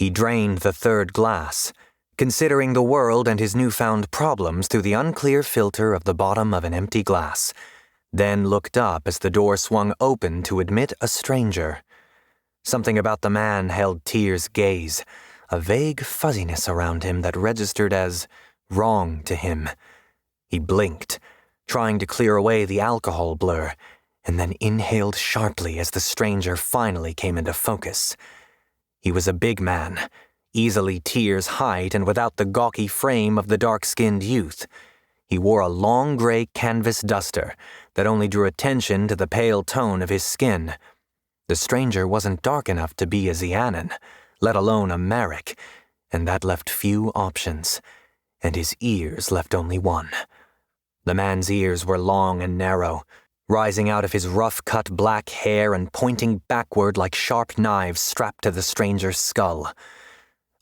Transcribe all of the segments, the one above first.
He drained the third glass, considering the world and his newfound problems through the unclear filter of the bottom of an empty glass, then looked up as the door swung open to admit a stranger. Something about the man held Tyr's gaze, a vague fuzziness around him that registered as wrong to him. He blinked, trying to clear away the alcohol blur, and then inhaled sharply as the stranger finally came into focus. He was a big man, easily Tyr's height and without the gawky frame of the dark-skinned youth. He wore a long gray canvas duster that only drew attention to the pale tone of his skin. The stranger wasn't dark enough to be a Xianen, let alone a Merrick, and that left few options, and his ears left only one. The man's ears were long and narrow, rising out of his rough-cut black hair and pointing backward like sharp knives strapped to the stranger's skull.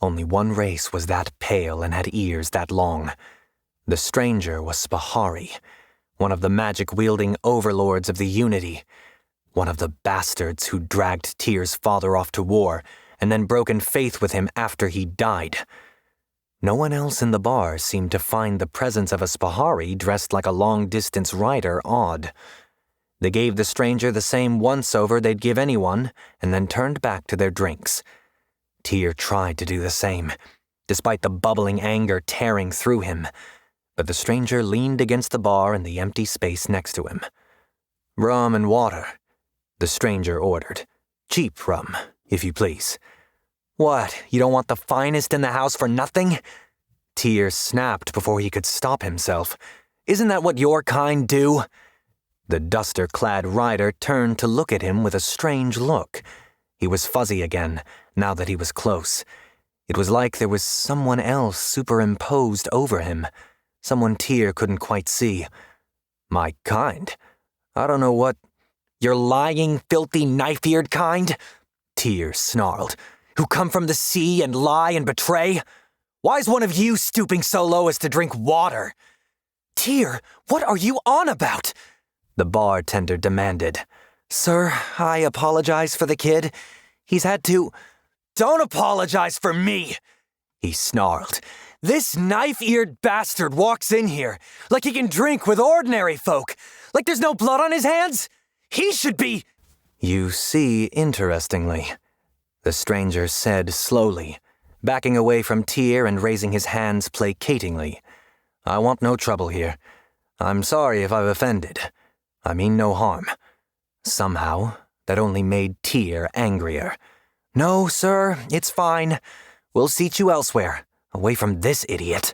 Only one race was that pale and had ears that long. The stranger was Spahari, one of the magic-wielding overlords of the Unity, one of the bastards who dragged Tyr's father off to war and then broken faith with him after he died. No one else in the bar seemed to find the presence of a Spahari dressed like a long-distance rider odd. They gave the stranger the same once-over they'd give anyone and then turned back to their drinks. Tyr tried to do the same, despite the bubbling anger tearing through him, but the stranger leaned against the bar in the empty space next to him. "Rum and water," the stranger ordered. "Cheap rum, if you please." "What, you don't want the finest in the house for nothing?" Tyr snapped before he could stop himself. "Isn't that what your kind do?" The duster-clad rider turned to look at him with a strange look. He was fuzzy again, now that he was close. It was like there was someone else superimposed over him, someone Tyr couldn't quite see. "My kind? I don't know what—" "Your lying, filthy, knife-eared kind?" Tyr snarled. "Who come from the sea and lie and betray? Why's one of you stooping so low as to drink water?" "Tyr, what are you on about?" the bartender demanded. "Sir, I apologize for the kid. He's had to—" "Don't apologize for me!" he snarled. "This knife-eared bastard walks in here like he can drink with ordinary folk, like there's no blood on his hands. He should be—" "You see, interestingly," the stranger said slowly, backing away from Tyr and raising his hands placatingly. "I want no trouble here. I'm sorry if I've offended. I mean no harm." Somehow, that only made Tyr angrier. "No, sir, it's fine. We'll seat you elsewhere, away from this idiot."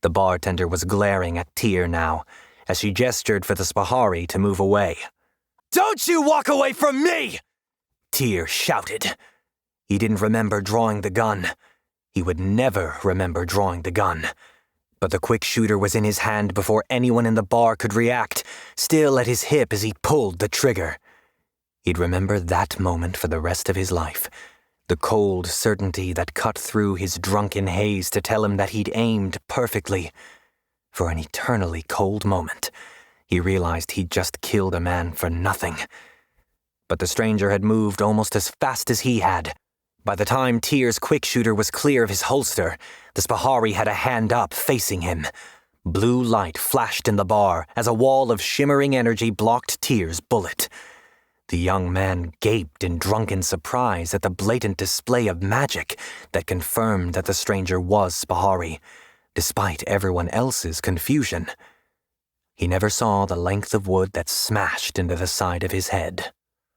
The bartender was glaring at Tyr now, as she gestured for the Spahari to move away. "Don't you walk away from me!" Tyr shouted. He didn't remember drawing the gun. He would never remember drawing the gun. But the quick shooter was in his hand before anyone in the bar could react, still at his hip as he pulled the trigger. He'd remember that moment for the rest of his life, the cold certainty that cut through his drunken haze to tell him that he'd aimed perfectly. For an eternally cold moment, he realized he'd just killed a man for nothing. But the stranger had moved almost as fast as he had. By the time Tyr's quick shooter was clear of his holster, the Spahari had a hand up facing him. Blue light flashed in the bar as a wall of shimmering energy blocked Tyr's bullet. The young man gaped in drunken surprise at the blatant display of magic that confirmed that the stranger was Spahari, despite everyone else's confusion. He never saw the length of wood that smashed into the side of his head.